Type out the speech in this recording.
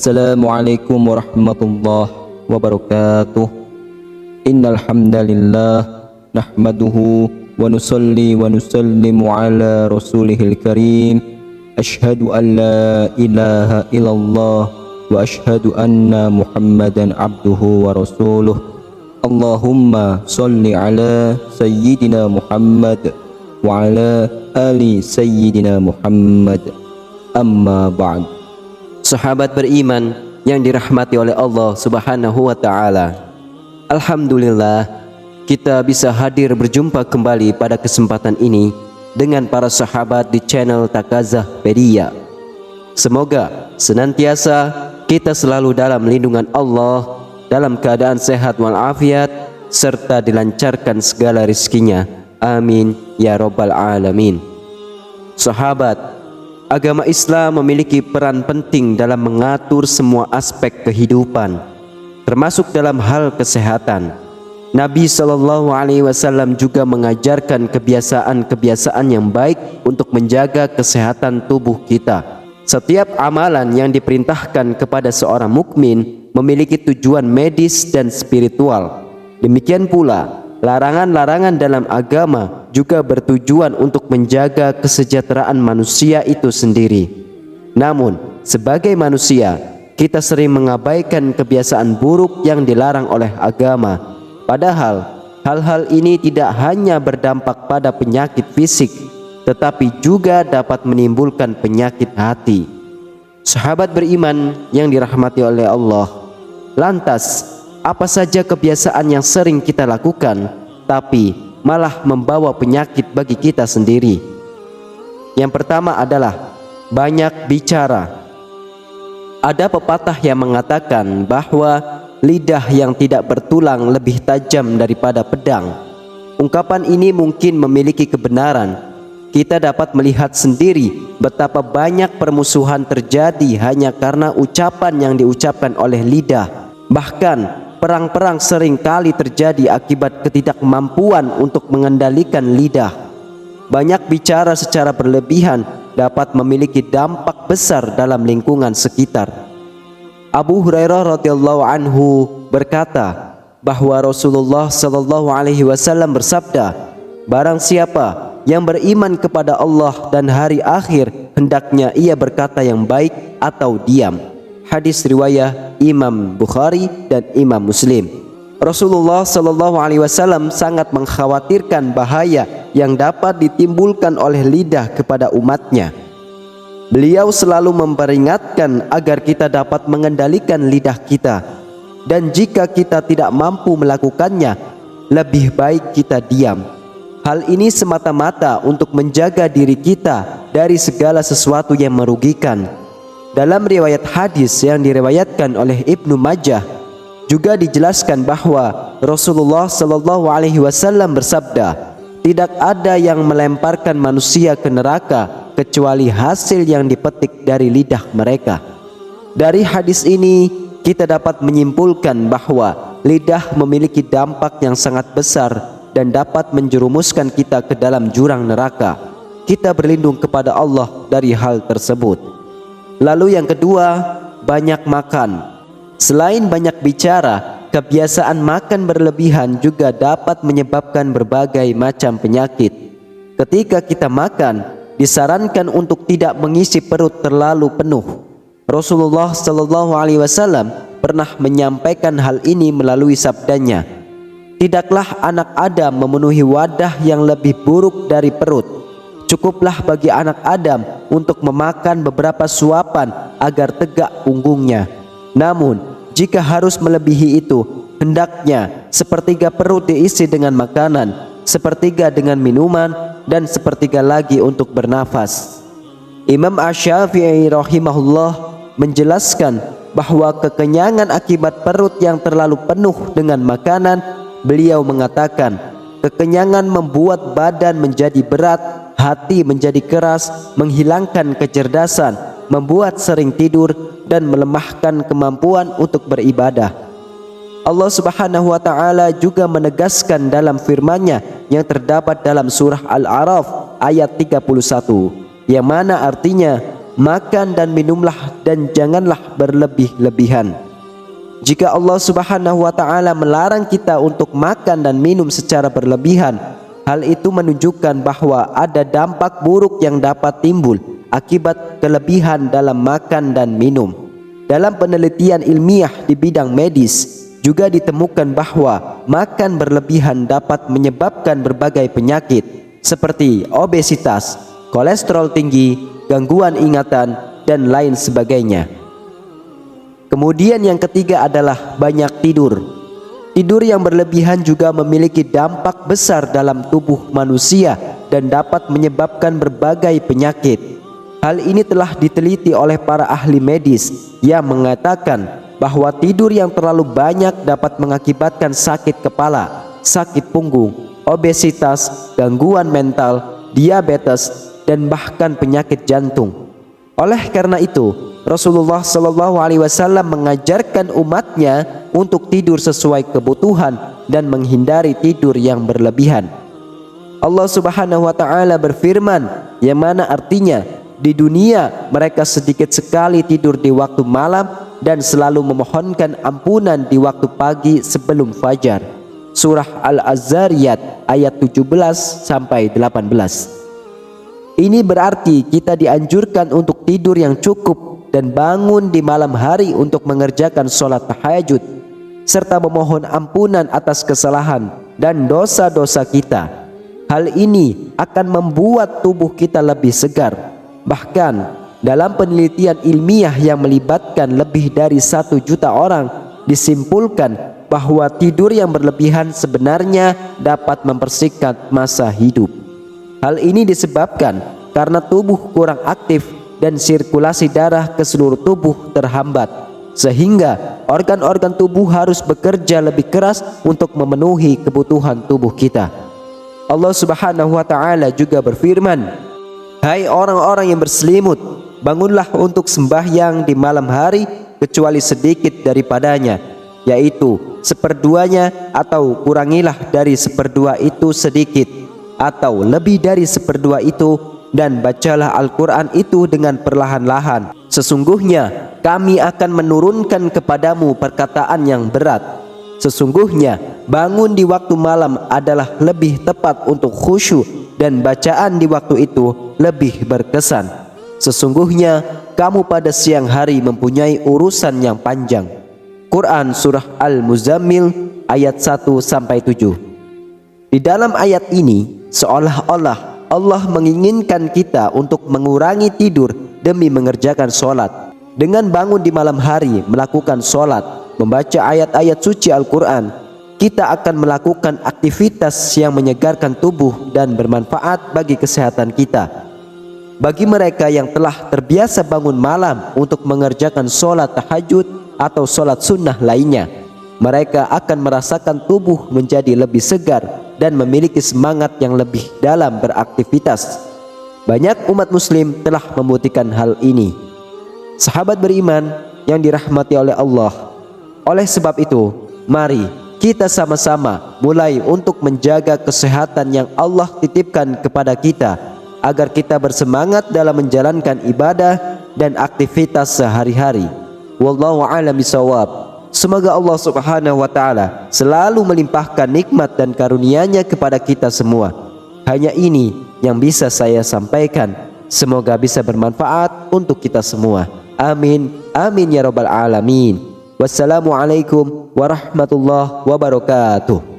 Assalamualaikum warahmatullahi wabarakatuh. Innal hamdalillah nahmaduhu wa nusalli wa nusallimu ala rasulihil karim. Asyhadu an la ilaha illallah wa asyhadu anna Muhammadan abduhu wa rasuluh. Allahumma salli ala sayyidina Muhammad wa ala ali sayyidina Muhammad. Amma ba'd. Sahabat beriman yang dirahmati oleh Allah Subhanahu wa taala. Alhamdulillah kita bisa hadir berjumpa kembali pada kesempatan ini dengan para sahabat di channel Takazahpedia. Semoga senantiasa kita selalu dalam lindungan Allah, dalam keadaan sehat walafiat, serta dilancarkan segala rizkinya. Amin ya rabbal alamin. Sahabat, agama Islam memiliki peran penting dalam mengatur semua aspek kehidupan, termasuk dalam hal kesehatan. Nabi SAW juga mengajarkan kebiasaan-kebiasaan yang baik untuk menjaga kesehatan tubuh kita. Setiap amalan yang diperintahkan kepada seorang mukmin memiliki tujuan medis dan spiritual. Demikian pula, larangan-larangan dalam agama juga bertujuan untuk menjaga kesejahteraan manusia itu sendiri. Namun, sebagai manusia, kita sering mengabaikan kebiasaan buruk yang dilarang oleh agama. Padahal, hal-hal ini tidak hanya berdampak pada penyakit fisik, tetapi juga dapat menimbulkan penyakit hati. Sahabat beriman yang dirahmati oleh Allah, lantas, apa saja kebiasaan yang sering kita lakukan, tapi malah membawa penyakit bagi kita sendiri? Yang pertama adalah banyak bicara. Ada pepatah yang mengatakan bahwa lidah yang tidak bertulang lebih tajam daripada pedang. Ungkapan ini mungkin memiliki kebenaran. Kita dapat melihat sendiri betapa banyak permusuhan terjadi hanya karena ucapan yang diucapkan oleh lidah. Bahkan perang-perang sering kali terjadi akibat ketidakmampuan untuk mengendalikan lidah. Banyak bicara secara berlebihan dapat memiliki dampak besar dalam lingkungan sekitar. Abu Hurairah radhiyallahu anhu berkata bahwa Rasulullah SAW bersabda, barang siapa yang beriman kepada Allah dan hari akhir, hendaknya ia berkata yang baik atau diam. Hadis riwayat Imam Bukhari dan Imam Muslim. Rasulullah SAW sangat mengkhawatirkan bahaya yang dapat ditimbulkan oleh lidah kepada umatnya. Beliau selalu memperingatkan agar kita dapat mengendalikan lidah kita, dan jika kita tidak mampu melakukannya, lebih baik kita diam. Hal ini semata-mata untuk menjaga diri kita dari segala sesuatu yang merugikan. Dalam riwayat hadis yang diriwayatkan oleh Ibnu Majah juga dijelaskan bahwa Rasulullah SAW bersabda, tidak ada yang melemparkan manusia ke neraka kecuali hasil yang dipetik dari lidah mereka. Dari hadis ini kita dapat menyimpulkan bahwa lidah memiliki dampak yang sangat besar dan dapat menjerumuskan kita ke dalam jurang neraka. Kita berlindung kepada Allah dari hal tersebut. Lalu yang kedua, banyak makan. Selain banyak bicara, kebiasaan makan berlebihan juga dapat menyebabkan berbagai macam penyakit. Ketika kita makan, disarankan untuk tidak mengisi perut terlalu penuh. Rasulullah SAW pernah menyampaikan hal ini melalui sabdanya, tidaklah anak Adam memenuhi wadah yang lebih buruk dari perut. Cukuplah bagi anak Adam untuk memakan beberapa suapan agar tegak punggungnya. Namun, jika harus melebihi itu, hendaknya sepertiga perut diisi dengan makanan, sepertiga dengan minuman, dan sepertiga lagi untuk bernafas. Imam Asy-Syafi'i rahimahullah menjelaskan bahwa kekenyangan akibat perut yang terlalu penuh dengan makanan, beliau mengatakan, kekenyangan membuat badan menjadi berat, hati menjadi keras, menghilangkan kecerdasan, membuat sering tidur, dan melemahkan kemampuan untuk beribadah. Allah Subhanahu wa taala juga menegaskan dalam firman-Nya yang terdapat dalam surah Al-A'raf ayat 31, yang mana artinya, makan dan minumlah dan janganlah berlebih-lebihan. Jika Allah Subhanahu wa Ta'ala melarang kita untuk makan dan minum secara berlebihan, hal itu menunjukkan bahwa ada dampak buruk yang dapat timbul akibat kelebihan dalam makan dan minum. Dalam penelitian ilmiah di bidang medis juga ditemukan bahwa makan berlebihan dapat menyebabkan berbagai penyakit seperti obesitas, kolesterol tinggi, gangguan ingatan, dan lain sebagainya. Kemudian yang ketiga adalah banyak tidur. Tidur yang berlebihan juga memiliki dampak besar dalam tubuh manusia dan dapat menyebabkan berbagai penyakit. Hal ini telah diteliti oleh para ahli medis yang mengatakan bahwa tidur yang terlalu banyak dapat mengakibatkan sakit kepala, sakit punggung, obesitas, gangguan mental, diabetes, dan bahkan penyakit jantung. Oleh karena itu, Rasulullah SAW mengajarkan umatnya untuk tidur sesuai kebutuhan dan menghindari tidur yang berlebihan. Allah Subhanahu wa Ta'ala berfirman, yang mana artinya di dunia mereka sedikit sekali tidur di waktu malam dan selalu memohonkan ampunan di waktu pagi sebelum fajar. Surah Al-Azzariyat ayat 17 sampai 18. Ini berarti kita dianjurkan untuk tidur yang cukup dan bangun di malam hari untuk mengerjakan sholat tahajud serta memohon ampunan atas kesalahan dan dosa-dosa kita. Hal ini akan membuat tubuh kita lebih segar. Bahkan dalam penelitian ilmiah yang melibatkan lebih dari 1 juta orang disimpulkan bahwa tidur yang berlebihan sebenarnya dapat mempersingkat masa hidup. Hal ini disebabkan karena tubuh kurang aktif dan sirkulasi darah ke seluruh tubuh terhambat, sehingga organ-organ tubuh harus bekerja lebih keras untuk memenuhi kebutuhan tubuh kita. Allah Subhanahu wa Ta'ala juga berfirman, "Hai orang-orang yang berselimut, bangunlah untuk sembahyang di malam hari kecuali sedikit daripadanya, yaitu seperduanya, atau kurangilah dari seperdua itu sedikit, atau lebih dari seperdua itu, dan bacalah Al-Quran itu dengan perlahan-lahan. Sesungguhnya kami akan menurunkan kepadamu perkataan yang berat. Sesungguhnya bangun di waktu malam adalah lebih tepat untuk khusyuk, dan bacaan di waktu itu lebih berkesan. Sesungguhnya kamu pada siang hari mempunyai urusan yang panjang." Quran Surah Al-Muzammil ayat 1-7. Di dalam ayat ini seolah-olah Allah menginginkan kita untuk mengurangi tidur demi mengerjakan sholat. Dengan bangun di malam hari, melakukan sholat, membaca ayat-ayat suci Al-Quran, kita akan melakukan aktivitas yang menyegarkan tubuh dan bermanfaat bagi kesehatan kita. Bagi mereka yang telah terbiasa bangun malam untuk mengerjakan sholat tahajud atau sholat sunnah lainnya, mereka akan merasakan tubuh menjadi lebih segar dan memiliki semangat yang lebih dalam beraktivitas. Banyak umat muslim telah membuktikan hal ini. Sahabat beriman yang dirahmati oleh Allah, oleh sebab itu, mari kita sama-sama mulai untuk menjaga kesehatan yang Allah titipkan kepada kita, agar kita bersemangat dalam menjalankan ibadah dan aktivitas sehari-hari. Wallahu a'lam bishawab. Semoga Allah Subhanahu wa Ta'ala selalu melimpahkan nikmat dan karunia-Nya kepada kita semua. Hanya ini yang bisa saya sampaikan. Semoga bisa bermanfaat untuk kita semua. Amin. Amin ya rabbal alamin. Wassalamualaikum warahmatullahi wabarakatuh.